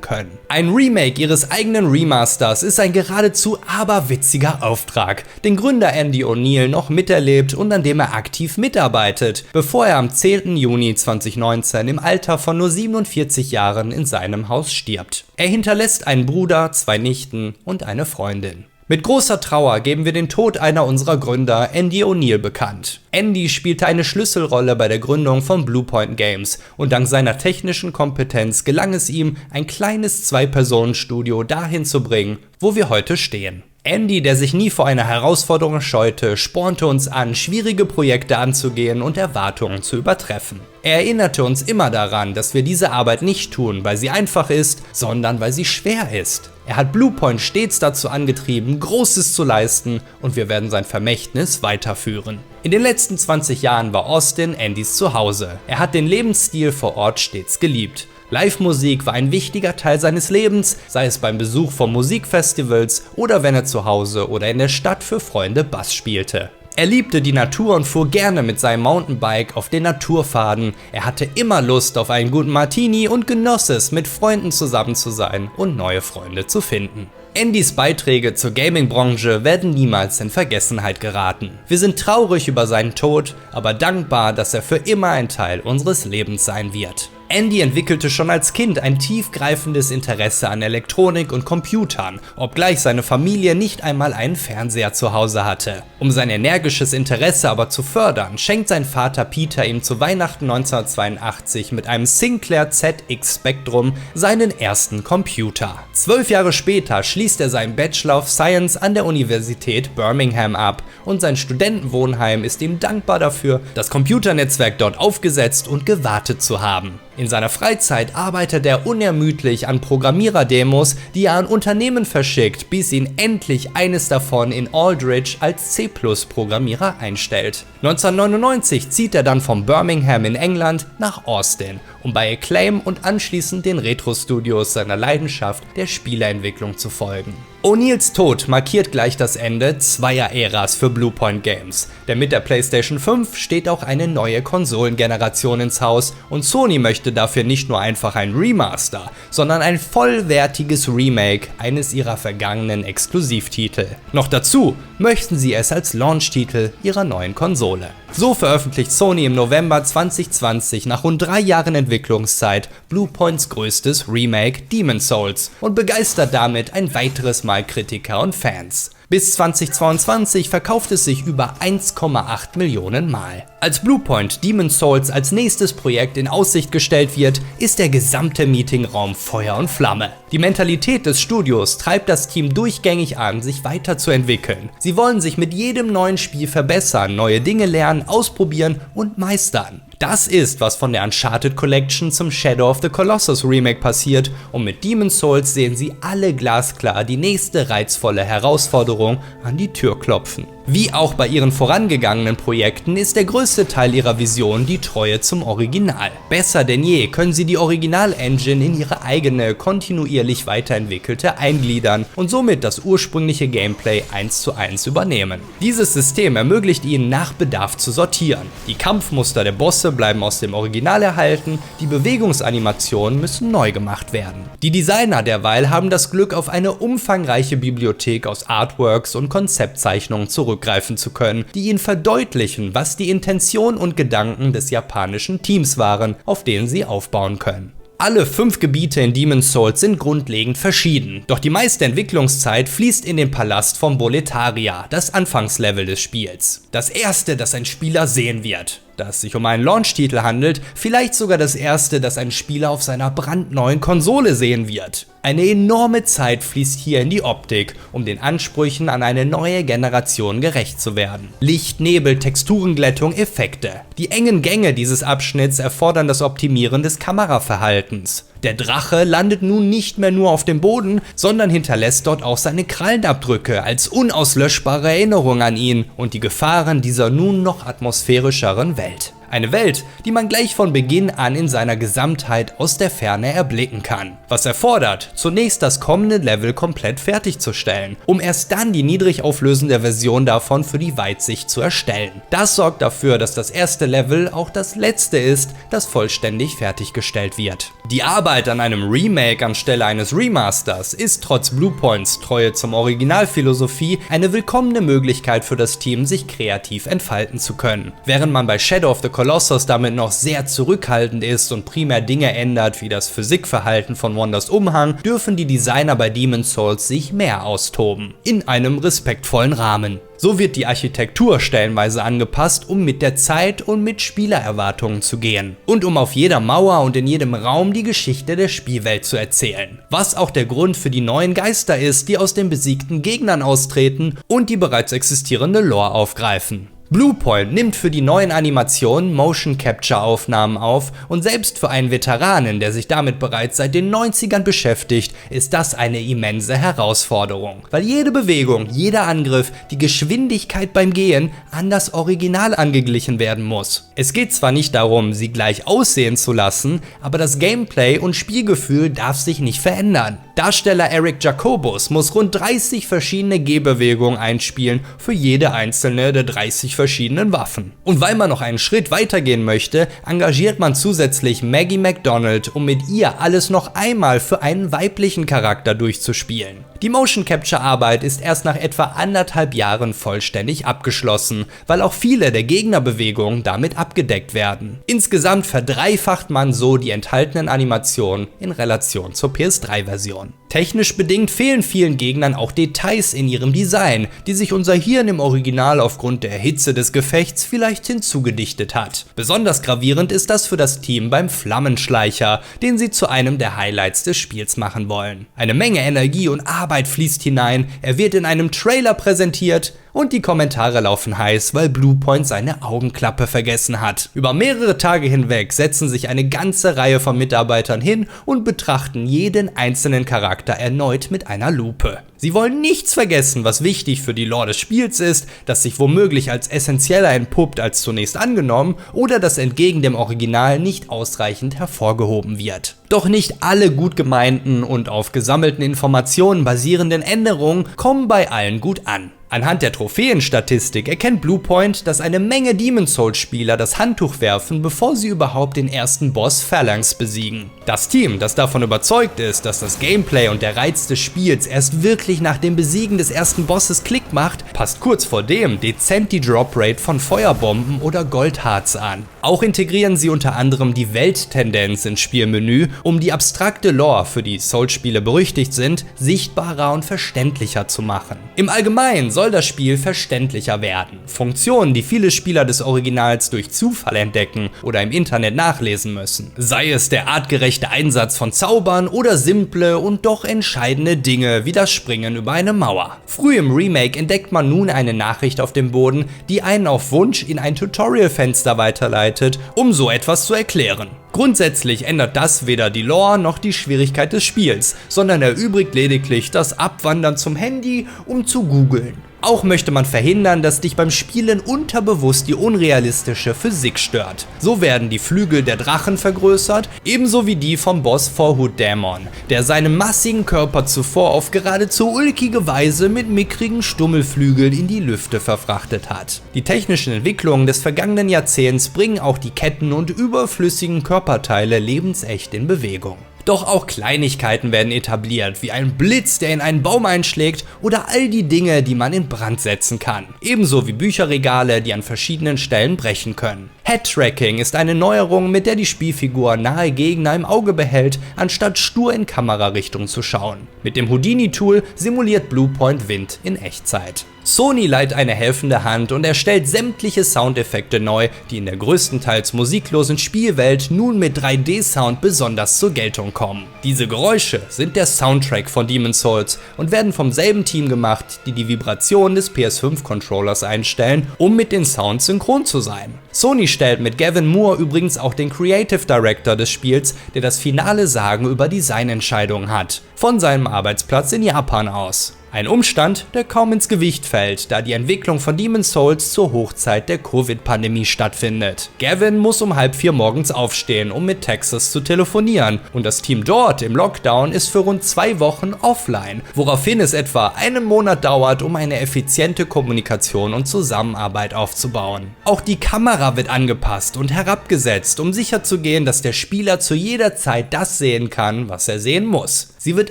können. Ein Remake ihres eigenen Remasters ist ein geradezu aberwitziger Auftrag, den Gründer Andy O'Neil noch miterlebt und an dem er aktiv mitarbeitet, bevor er am 10. Juni 2019 im Alter von nur 47 Jahren in seinem Haus stirbt. Er hinterlässt einen Bruder, 2 Nichten und eine Freundin. Mit großer Trauer geben wir den Tod einer unserer Gründer, Andy O'Neil, bekannt. Andy spielte eine Schlüsselrolle bei der Gründung von Bluepoint Games und dank seiner technischen Kompetenz gelang es ihm, ein kleines 2-Personen-Studio dahin zu bringen, wo wir heute stehen. Andy, der sich nie vor einer Herausforderung scheute, spornte uns an, schwierige Projekte anzugehen und Erwartungen zu übertreffen. Er erinnerte uns immer daran, dass wir diese Arbeit nicht tun, weil sie einfach ist, sondern weil sie schwer ist. Er hat Bluepoint stets dazu angetrieben, Großes zu leisten und wir werden sein Vermächtnis weiterführen. In den letzten 20 Jahren war Austin Andys Zuhause. Er hat den Lebensstil vor Ort stets geliebt. Live-Musik war ein wichtiger Teil seines Lebens, sei es beim Besuch von Musikfestivals oder wenn er zu Hause oder in der Stadt für Freunde Bass spielte. Er liebte die Natur und fuhr gerne mit seinem Mountainbike auf den Naturpfaden. Er hatte immer Lust auf einen guten Martini und genoss es, mit Freunden zusammen zu sein und neue Freunde zu finden. Andys Beiträge zur Gaming-Branche werden niemals in Vergessenheit geraten. Wir sind traurig über seinen Tod, aber dankbar, dass er für immer ein Teil unseres Lebens sein wird. Andy entwickelte schon als Kind ein tiefgreifendes Interesse an Elektronik und Computern, obgleich seine Familie nicht einmal einen Fernseher zu Hause hatte. Um sein energisches Interesse aber zu fördern, schenkt sein Vater Peter ihm zu Weihnachten 1982 mit einem Sinclair ZX Spectrum seinen ersten Computer. 12 Jahre später schließt er seinen Bachelor of Science an der Universität Birmingham ab und sein Studentenwohnheim ist ihm dankbar dafür, das Computernetzwerk dort aufgesetzt und gewartet zu haben. In seiner Freizeit arbeitet er unermüdlich an Programmierer-Demos, die er an Unternehmen verschickt, bis ihn endlich eines davon in Aldridge als C++-Programmierer einstellt. 1999 zieht er dann von Birmingham in England nach Austin, um bei Acclaim und anschließend den Retro-Studios seiner Leidenschaft der Spieleentwicklung zu folgen. O'Neills Tod markiert gleich das Ende zweier Äras für Bluepoint Games, denn mit der PlayStation 5 steht auch eine neue Konsolengeneration ins Haus und Sony möchte dafür nicht nur einfach ein Remaster, sondern ein vollwertiges Remake eines ihrer vergangenen Exklusivtitel. Noch dazu möchten sie es als Launch-Titel ihrer neuen Konsole. So veröffentlicht Sony im November 2020 nach rund 3 Jahren Entwicklungszeit Bluepoints größtes Remake Demon's Souls und begeistert damit ein weiteres Mal Kritiker und Fans. Bis 2022 verkauft es sich über 1,8 Millionen Mal. Als Bluepoint Demon's Souls als nächstes Projekt in Aussicht gestellt wird, ist der gesamte Meetingraum Feuer und Flamme. Die Mentalität des Studios treibt das Team durchgängig an, sich weiterzuentwickeln. Sie wollen sich mit jedem neuen Spiel verbessern, neue Dinge lernen, ausprobieren und meistern. Das ist, was von der Uncharted Collection zum Shadow of the Colossus Remake passiert und mit Demon's Souls sehen sie alle glasklar die nächste reizvolle Herausforderung an die Tür klopfen. Wie auch bei ihren vorangegangenen Projekten ist der größte Teil ihrer Vision die Treue zum Original. Besser denn je können sie die Original-Engine in ihre eigene, kontinuierlich weiterentwickelte eingliedern und somit das ursprüngliche Gameplay 1:1 übernehmen. Dieses System ermöglicht ihnen nach Bedarf zu sortieren. Die Kampfmuster der Bosse bleiben aus dem Original erhalten, die Bewegungsanimationen müssen neu gemacht werden. Die Designer derweil haben das Glück, auf eine umfangreiche Bibliothek aus Artworks und Konzeptzeichnungen zurückgreifen zu können, die ihnen verdeutlichen, was die Intention und Gedanken des japanischen Teams waren, auf denen sie aufbauen können. Alle 5 Gebiete in Demon's Souls sind grundlegend verschieden, doch die meiste Entwicklungszeit fließt in den Palast von Boletaria, das Anfangslevel des Spiels. Das erste, das ein Spieler sehen wird. Da es sich um einen Launch-Titel handelt, vielleicht sogar das erste, das ein Spieler auf seiner brandneuen Konsole sehen wird. Eine enorme Zeit fließt hier in die Optik, um den Ansprüchen an eine neue Generation gerecht zu werden. Licht, Nebel, Texturenglättung, Effekte. Die engen Gänge dieses Abschnitts erfordern das Optimieren des Kameraverhaltens. Der Drache landet nun nicht mehr nur auf dem Boden, sondern hinterlässt dort auch seine Krallenabdrücke als unauslöschbare Erinnerung an ihn und die Gefahren dieser nun noch atmosphärischeren Welt. Eine Welt, die man gleich von Beginn an in seiner Gesamtheit aus der Ferne erblicken kann. Was erfordert, zunächst das kommende Level komplett fertigzustellen, um erst dann die niedrig auflösende Version davon für die Weitsicht zu erstellen. Das sorgt dafür, dass das erste Level auch das letzte ist, das vollständig fertiggestellt wird. Die Arbeit an einem Remake anstelle eines Remasters ist trotz Bluepoints Treue zum Originalphilosophie eine willkommene Möglichkeit für das Team, sich kreativ entfalten zu können. Während man bei Shadow of the Colossus damit noch sehr zurückhaltend ist und primär Dinge ändert wie das Physikverhalten von Wonders Umhang, dürfen die Designer bei Demon's Souls sich mehr austoben. In einem respektvollen Rahmen. So wird die Architektur stellenweise angepasst, um mit der Zeit und mit Spielererwartungen zu gehen. Und um auf jeder Mauer und in jedem Raum die Geschichte der Spielwelt zu erzählen. Was auch der Grund für die neuen Geister ist, die aus den besiegten Gegnern austreten und die bereits existierende Lore aufgreifen. Bluepoint nimmt für die neuen Animationen Motion Capture Aufnahmen auf und selbst für einen Veteranen, der sich damit bereits seit den 90ern beschäftigt, ist das eine immense Herausforderung, weil jede Bewegung, jeder Angriff, die Geschwindigkeit beim Gehen an das Original angeglichen werden muss. Es geht zwar nicht darum, sie gleich aussehen zu lassen, aber das Gameplay und Spielgefühl darf sich nicht verändern. Darsteller Eric Jacobus muss rund 30 verschiedene Gehbewegungen einspielen für jede einzelne der 30 verschiedenen Waffen. Und weil man noch einen Schritt weitergehen möchte, engagiert man zusätzlich Maggie MacDonald, um mit ihr alles noch einmal für einen weiblichen Charakter durchzuspielen. Die Motion Capture Arbeit ist erst nach etwa 1,5 Jahren vollständig abgeschlossen, weil auch viele der Gegnerbewegungen damit abgedeckt werden. Insgesamt verdreifacht man so die enthaltenen Animationen in Relation zur PS3-Version. Technisch bedingt fehlen vielen Gegnern auch Details in ihrem Design, die sich unser Hirn im Original aufgrund der Hitze des Gefechts vielleicht hinzugedichtet hat. Besonders gravierend ist das für das Team beim Flammenschleicher, den sie zu einem der Highlights des Spiels machen wollen. Eine Menge Energie und Arbeit fließt hinein, er wird in einem Trailer präsentiert und die Kommentare laufen heiß, weil Bluepoint seine Augenklappe vergessen hat. Über mehrere Tage hinweg setzen sich eine ganze Reihe von Mitarbeitern hin und betrachten jeden einzelnen Charakter erneut mit einer Lupe. Sie wollen nichts vergessen, was wichtig für die Lore des Spiels ist, das sich womöglich als essentieller entpuppt als zunächst angenommen oder das entgegen dem Original nicht ausreichend hervorgehoben wird. Doch nicht alle gut gemeinten und auf gesammelten Informationen basierenden Änderungen kommen bei allen gut an. Anhand der Trophäenstatistik erkennt Bluepoint, dass eine Menge Demon's Souls-Spieler das Handtuch werfen, bevor sie überhaupt den ersten Boss Phalanx besiegen. Das Team, das davon überzeugt ist, dass das Gameplay und der Reiz des Spiels erst wirklich nach dem Besiegen des ersten Bosses Klick macht, passt kurz vor dem dezent die Drop-Rate von Feuerbomben oder Goldharz an. Auch integrieren sie unter anderem die Welttendenz ins Spielmenü, um die abstrakte Lore, für die Souls-Spiele berüchtigt sind, sichtbarer und verständlicher zu machen. Im Allgemeinen soll das Spiel verständlicher werden. Funktionen, die viele Spieler des Originals durch Zufall entdecken oder im Internet nachlesen müssen. Sei es der artgerechte Einsatz von Zaubern oder simple und doch entscheidende Dinge wie das Springen über eine Mauer. Früh im Remake entdeckt man nun eine Nachricht auf dem Boden, die einen auf Wunsch in ein Tutorial-Fenster weiterleitet, um so etwas zu erklären. Grundsätzlich ändert das weder die Lore noch die Schwierigkeit des Spiels, sondern erübrigt lediglich das Abwandern zum Handy, um zu googeln. Auch möchte man verhindern, dass dich beim Spielen unterbewusst die unrealistische Physik stört. So werden die Flügel der Drachen vergrößert, ebenso wie die vom Boss Fourhood Daemon, der seinen massigen Körper zuvor auf geradezu ulkige Weise mit mickrigen Stummelflügeln in die Lüfte verfrachtet hat. Die technischen Entwicklungen des vergangenen Jahrzehnts bringen auch die Ketten und überflüssigen Körperteile lebensecht in Bewegung. Doch auch Kleinigkeiten werden etabliert, wie ein Blitz, der in einen Baum einschlägt, oder all die Dinge, die man in Brand setzen kann. Ebenso wie Bücherregale, die an verschiedenen Stellen brechen können. Head-Tracking ist eine Neuerung, mit der die Spielfigur nahe Gegner im Auge behält, anstatt stur in Kamerarichtung zu schauen. Mit dem Houdini-Tool simuliert Bluepoint Wind in Echtzeit. Sony leiht eine helfende Hand und erstellt sämtliche Soundeffekte neu, die in der größtenteils musiklosen Spielwelt nun mit 3D-Sound besonders zur Geltung kommen. Diese Geräusche sind der Soundtrack von Demon's Souls und werden vom selben Team gemacht, die die Vibration des PS5-Controllers einstellen, um mit den Sounds synchron zu sein. Sony stellt mit Gavin Moore übrigens auch den Creative Director des Spiels, der das finale Sagen über Designentscheidungen hat, von seinem Arbeitsplatz in Japan aus. Ein Umstand, der kaum ins Gewicht fällt, da die Entwicklung von Demon's Souls zur Hochzeit der Covid-Pandemie stattfindet. Gavin muss um 3:30 morgens aufstehen, um mit Texas zu telefonieren, und das Team dort im Lockdown ist für rund 2 Wochen offline, woraufhin es etwa einen Monat dauert, um eine effiziente Kommunikation und Zusammenarbeit aufzubauen. Auch die Kamera wird angepasst und herabgesetzt, um sicherzugehen, dass der Spieler zu jeder Zeit das sehen kann, was er sehen muss. Sie wird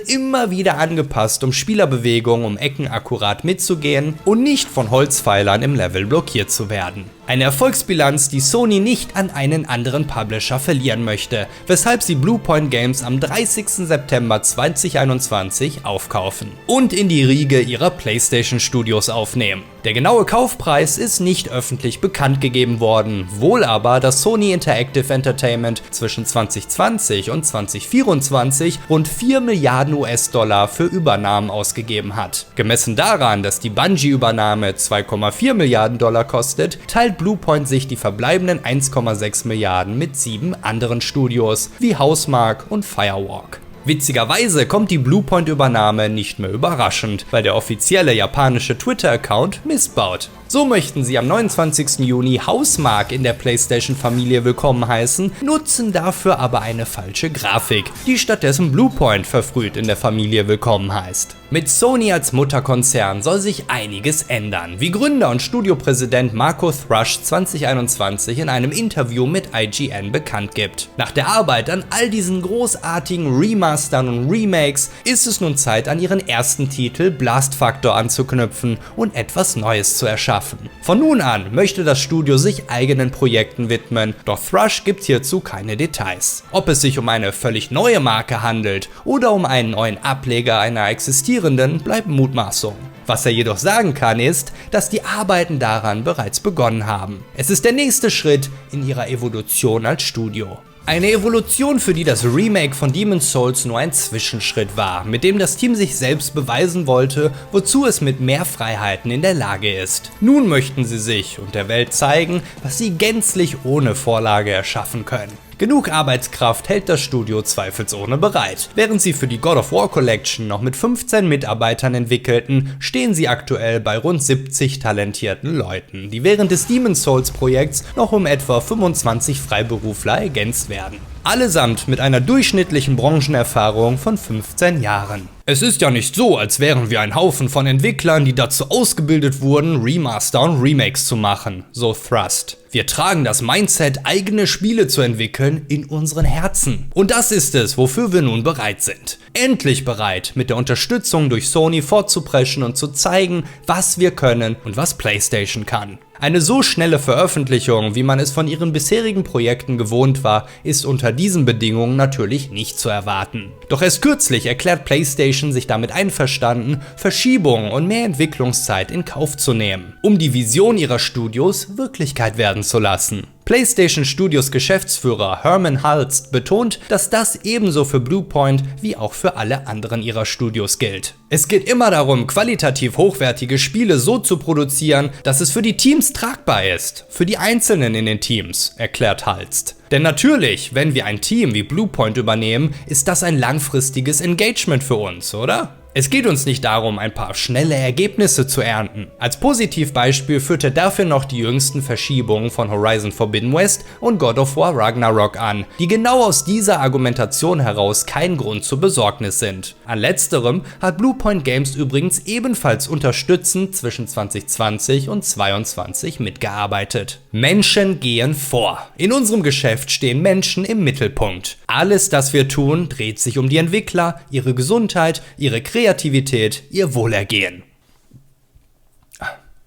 immer wieder angepasst, um Spielerbewegungen um Ecken akkurat mitzugehen und nicht von Holzpfeilern im Level blockiert zu werden. Eine Erfolgsbilanz, die Sony nicht an einen anderen Publisher verlieren möchte, weshalb sie Bluepoint Games am 30. September 2021 aufkaufen und in die Riege ihrer PlayStation Studios aufnehmen. Der genaue Kaufpreis ist nicht öffentlich bekannt gegeben worden, wohl aber, dass Sony Interactive Entertainment zwischen 2020 und 2024 rund 4 Milliarden US-Dollar für Übernahmen ausgegeben hat. Gemessen daran, dass die Bungie-Übernahme 2,4 Milliarden Dollar kostet, teilt Bluepoint sich die verbleibenden 1,6 Milliarden mit 7 anderen Studios wie Housemarque und Firewalk. Witzigerweise kommt die Bluepoint-Übernahme nicht mehr überraschend, weil der offizielle japanische Twitter-Account missbaut. So möchten sie am 29. Juni Housemarque in der PlayStation-Familie willkommen heißen, nutzen dafür aber eine falsche Grafik, die stattdessen Bluepoint verfrüht in der Familie willkommen heißt. Mit Sony als Mutterkonzern soll sich einiges ändern, wie Gründer und Studiopräsident Marco Thrush 2021 in einem Interview mit IGN bekannt gibt. Nach der Arbeit an all diesen großartigen Remastern und Remakes ist es nun Zeit, an ihren ersten Titel Blast Factor anzuknüpfen und etwas Neues zu erschaffen. Von nun an möchte das Studio sich eigenen Projekten widmen, doch Thrush gibt hierzu keine Details. Ob es sich um eine völlig neue Marke handelt oder um einen neuen Ableger einer existierenden, bleibt Mutmaßung. Was er jedoch sagen kann ist, dass die Arbeiten daran bereits begonnen haben. Es ist der nächste Schritt in ihrer Evolution als Studio. Eine Evolution, für die das Remake von Demon's Souls nur ein Zwischenschritt war, mit dem das Team sich selbst beweisen wollte, wozu es mit mehr Freiheiten in der Lage ist. Nun möchten sie sich und der Welt zeigen, was sie gänzlich ohne Vorlage erschaffen können. Genug Arbeitskraft hält das Studio zweifelsohne bereit. Während sie für die God of War Collection noch mit 15 Mitarbeitern entwickelten, stehen sie aktuell bei rund 70 talentierten Leuten, die während des Demon's Souls Projekts noch um etwa 25 Freiberufler ergänzt werden. Allesamt mit einer durchschnittlichen Branchenerfahrung von 15 Jahren. Es ist ja nicht so, als wären wir ein Haufen von Entwicklern, die dazu ausgebildet wurden, Remaster und Remakes zu machen, so Thrust. Wir tragen das Mindset, eigene Spiele zu entwickeln, in unseren Herzen. Und das ist es, wofür wir nun bereit sind. Endlich bereit, mit der Unterstützung durch Sony vorzupreschen und zu zeigen, was wir können und was PlayStation kann. Eine so schnelle Veröffentlichung, wie man es von ihren bisherigen Projekten gewohnt war, ist unter diesen Bedingungen natürlich nicht zu erwarten. Doch erst kürzlich erklärt PlayStation sich damit einverstanden, Verschiebungen und mehr Entwicklungszeit in Kauf zu nehmen, um die Vision ihrer Studios Wirklichkeit werden zu lassen. PlayStation Studios Geschäftsführer Herman Hulst betont, dass das ebenso für Bluepoint wie auch für alle anderen ihrer Studios gilt. Es geht immer darum, qualitativ hochwertige Spiele so zu produzieren, dass es für die Teams tragbar ist, für die Einzelnen in den Teams, erklärt Hulst. Denn natürlich, wenn wir ein Team wie Bluepoint übernehmen, ist das ein langfristiges Engagement für uns, oder? Es geht uns nicht darum, ein paar schnelle Ergebnisse zu ernten. Als Positivbeispiel führt er dafür noch die jüngsten Verschiebungen von Horizon Forbidden West und God of War Ragnarok an, die genau aus dieser Argumentation heraus kein Grund zur Besorgnis sind. An letzterem hat Bluepoint Games übrigens ebenfalls unterstützend zwischen 2020 und 2022 mitgearbeitet. Menschen gehen vor. In unserem Geschäft stehen Menschen im Mittelpunkt. Alles, das wir tun, dreht sich um die Entwickler, ihre Gesundheit, ihre Kreativität, ihr Wohlergehen.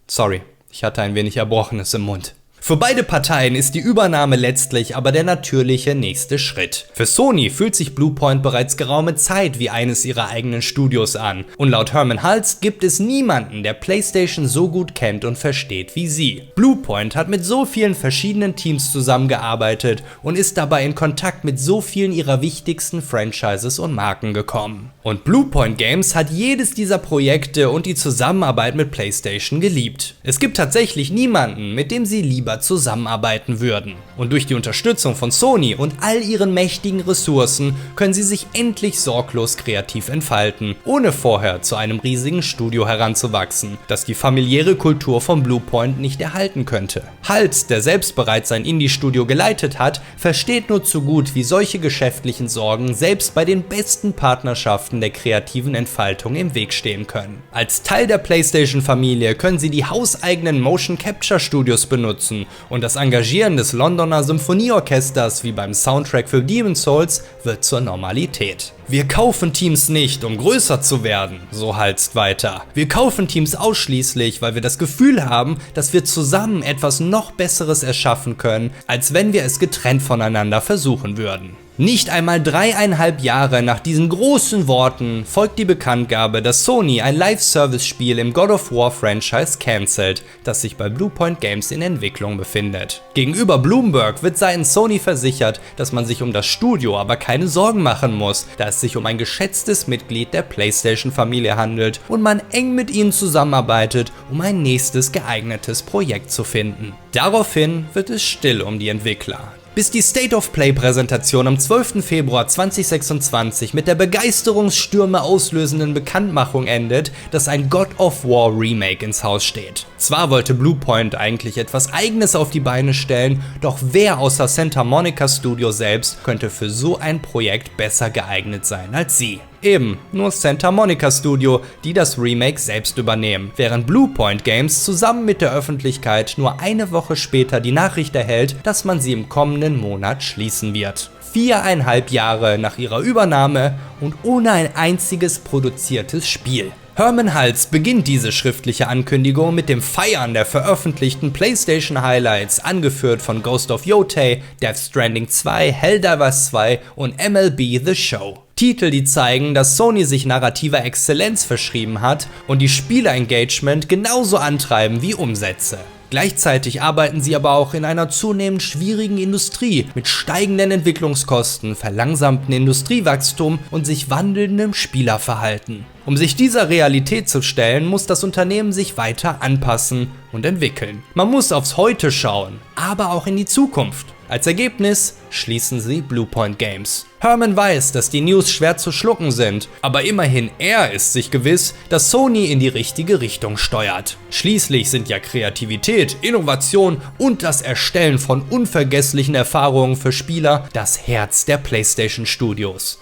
Sorry, ich hatte ein wenig Erbrochenes im Mund. Für beide Parteien ist die Übernahme letztlich aber der natürliche nächste Schritt. Für Sony fühlt sich Bluepoint bereits geraume Zeit wie eines ihrer eigenen Studios an. Und laut Herman Hulst gibt es niemanden, der PlayStation so gut kennt und versteht wie sie. Bluepoint hat mit so vielen verschiedenen Teams zusammengearbeitet und ist dabei in Kontakt mit so vielen ihrer wichtigsten Franchises und Marken gekommen. Und Bluepoint Games hat jedes dieser Projekte und die Zusammenarbeit mit PlayStation geliebt. Es gibt tatsächlich niemanden, mit dem sie lieber zusammenarbeiten würden. Und durch die Unterstützung von Sony und all ihren mächtigen Ressourcen können sie sich endlich sorglos kreativ entfalten, ohne vorher zu einem riesigen Studio heranzuwachsen, das die familiäre Kultur von Bluepoint nicht erhalten könnte. Hulst, der selbst bereits ein Indie-Studio geleitet hat, versteht nur zu gut, wie solche geschäftlichen Sorgen selbst bei den besten Partnerschaften der kreativen Entfaltung im Weg stehen können. Als Teil der PlayStation-Familie können sie die hauseigenen Motion-Capture-Studios benutzen und das Engagieren des Londoner Symphonieorchesters wie beim Soundtrack für Demon's Souls wird zur Normalität. Wir kaufen Teams nicht, um größer zu werden, so Hulst weiter. Wir kaufen Teams ausschließlich, weil wir das Gefühl haben, dass wir zusammen etwas noch Besseres erschaffen können, als wenn wir es getrennt voneinander versuchen würden. Nicht einmal 3,5 Jahre nach diesen großen Worten folgt die Bekanntgabe, dass Sony ein Live-Service-Spiel im God of War Franchise cancelt, das sich bei Bluepoint Games in Entwicklung befindet. Gegenüber Bloomberg wird seitens Sony versichert, dass man sich um das Studio aber keine Sorgen machen muss, da es sich um ein geschätztes Mitglied der PlayStation-Familie handelt und man eng mit ihnen zusammenarbeitet, um ein nächstes geeignetes Projekt zu finden. Daraufhin wird es still um die Entwickler. Bis die State of Play-Präsentation am 12. Februar 2026 mit der Begeisterungsstürme auslösenden Bekanntmachung endet, dass ein God of War Remake ins Haus steht. Zwar wollte Bluepoint eigentlich etwas Eigenes auf die Beine stellen, doch wer außer Santa Monica Studio selbst könnte für so ein Projekt besser geeignet sein als sie? Eben, nur Santa Monica Studio, die das Remake selbst übernehmen, während Bluepoint Games zusammen mit der Öffentlichkeit nur eine Woche später die Nachricht erhält, dass man sie im kommenden Monat schließen wird. 4,5 Jahre nach ihrer Übernahme und ohne ein einziges produziertes Spiel. Herman Hulst beginnt diese schriftliche Ankündigung mit dem Feiern der veröffentlichten PlayStation Highlights, angeführt von Ghost of Yotei, Death Stranding 2, Helldivers 2 und MLB The Show. Titel, die zeigen, dass Sony sich narrativer Exzellenz verschrieben hat und die Spieler-Engagement genauso antreiben wie Umsätze. Gleichzeitig arbeiten sie aber auch in einer zunehmend schwierigen Industrie mit steigenden Entwicklungskosten, verlangsamtem Industriewachstum und sich wandelndem Spielerverhalten. Um sich dieser Realität zu stellen, muss das Unternehmen sich weiter anpassen und entwickeln. Man muss aufs Heute schauen, aber auch in die Zukunft. Als Ergebnis schließen sie Bluepoint Games. Herman weiß, dass die News schwer zu schlucken sind, aber immerhin er ist sich gewiss, dass Sony in die richtige Richtung steuert. Schließlich sind ja Kreativität, Innovation und das Erstellen von unvergesslichen Erfahrungen für Spieler das Herz der PlayStation Studios.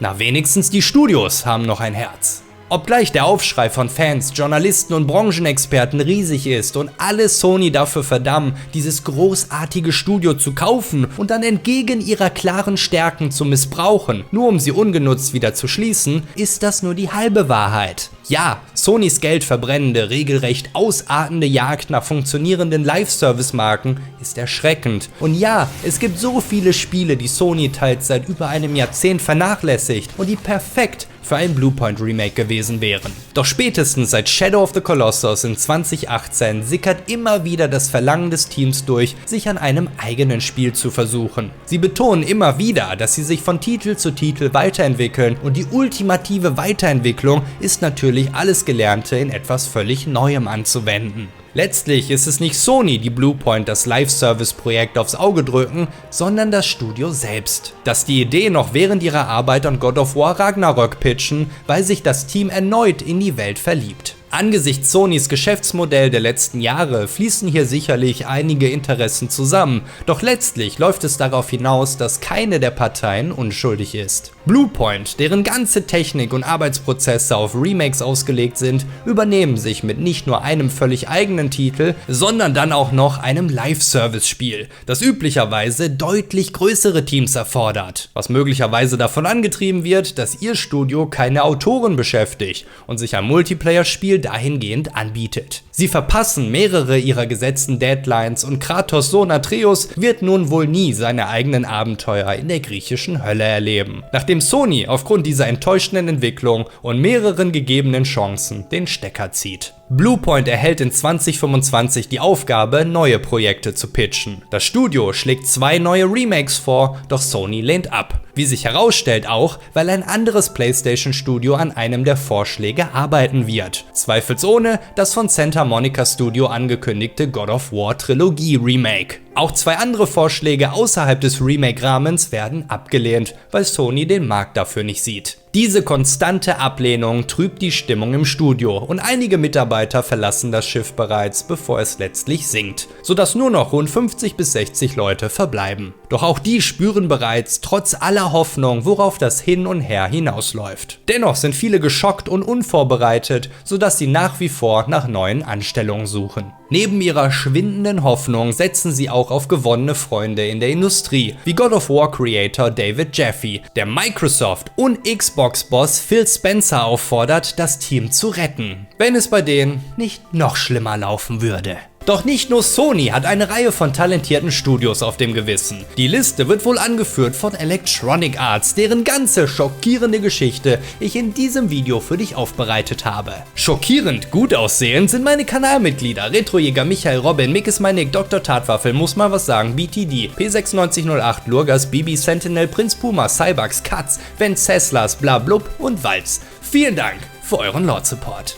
Na, wenigstens die Studios haben noch ein Herz. Obgleich der Aufschrei von Fans, Journalisten und Branchenexperten riesig ist und alle Sony dafür verdammen, dieses großartige Studio zu kaufen und dann entgegen ihrer klaren Stärken zu missbrauchen, nur um sie ungenutzt wieder zu schließen, ist das nur die halbe Wahrheit. Ja, Sonys geldverbrennende, regelrecht ausartende Jagd nach funktionierenden Live-Service-Marken ist erschreckend. Und ja, es gibt so viele Spiele, die Sony teils seit über einem Jahrzehnt vernachlässigt und die perfekt für ein Bluepoint Remake gewesen wären. Doch spätestens seit Shadow of the Colossus in 2018 sickert immer wieder das Verlangen des Teams durch, sich an einem eigenen Spiel zu versuchen. Sie betonen immer wieder, dass sie sich von Titel zu Titel weiterentwickeln und die ultimative Weiterentwicklung ist natürlich alles Gelernte in etwas völlig Neuem anzuwenden. Letztlich ist es nicht Sony, die Bluepoint das Live-Service-Projekt aufs Auge drücken, sondern das Studio selbst, das die Idee noch während ihrer Arbeit an God of War Ragnarök pitchen, weil sich das Team erneut in die Welt verliebt. Angesichts Sonys Geschäftsmodell der letzten Jahre fließen hier sicherlich einige Interessen zusammen, doch letztlich läuft es darauf hinaus, dass keine der Parteien unschuldig ist. Bluepoint, deren ganze Technik und Arbeitsprozesse auf Remakes ausgelegt sind, übernehmen sich mit nicht nur einem völlig eigenen Titel, sondern dann auch noch einem Live-Service-Spiel, das üblicherweise deutlich größere Teams erfordert, was möglicherweise davon angetrieben wird, dass ihr Studio keine Autoren beschäftigt und sich ein Multiplayer-Spiel dahingehend anbietet. Sie verpassen mehrere ihrer gesetzten Deadlines und Kratos' Sohn Atreus wird nun wohl nie seine eigenen Abenteuer in der griechischen Hölle erleben, nachdem Sony aufgrund dieser enttäuschenden Entwicklung und mehreren gegebenen Chancen den Stecker zieht. Bluepoint erhält in 2025 die Aufgabe, neue Projekte zu pitchen. Das Studio schlägt 2 neue Remakes vor, doch Sony lehnt ab. Wie sich herausstellt auch, weil ein anderes PlayStation-Studio an einem der Vorschläge arbeiten wird. Zweifelsohne das von Santa Monica Studio angekündigte God of War Trilogie Remake. Auch 2 andere Vorschläge außerhalb des Remake-Rahmens werden abgelehnt, weil Sony den Markt dafür nicht sieht. Diese konstante Ablehnung trübt die Stimmung im Studio und einige Mitarbeiter verlassen das Schiff bereits, bevor es letztlich sinkt, sodass nur noch rund 50 bis 60 Leute verbleiben. Doch auch die spüren bereits trotz aller Hoffnung, worauf das Hin und Her hinausläuft. Dennoch sind viele geschockt und unvorbereitet, sodass sie nach wie vor nach neuen Anstellungen suchen. Neben ihrer schwindenden Hoffnung setzen sie auch auf gewonnene Freunde in der Industrie, wie God of War Creator David Jaffe, der Microsoft und Xbox-Boss Phil Spencer auffordert, das Team zu retten, wenn es bei denen nicht noch schlimmer laufen würde. Doch nicht nur Sony hat eine Reihe von talentierten Studios auf dem Gewissen. Die Liste wird wohl angeführt von Electronic Arts, deren ganze schockierende Geschichte ich in diesem Video für dich aufbereitet habe. Schockierend gut aussehend sind meine Kanalmitglieder Retrojäger Michael Robin, Mickes Meinig, Dr. Tatwaffel, muss mal was sagen, BTD, P9608, Lurgas, Bibi, Sentinel, Prinz Puma, Cybax, Katz, Venceslas, Blablub und Walz. Vielen Dank für euren Lord-Support.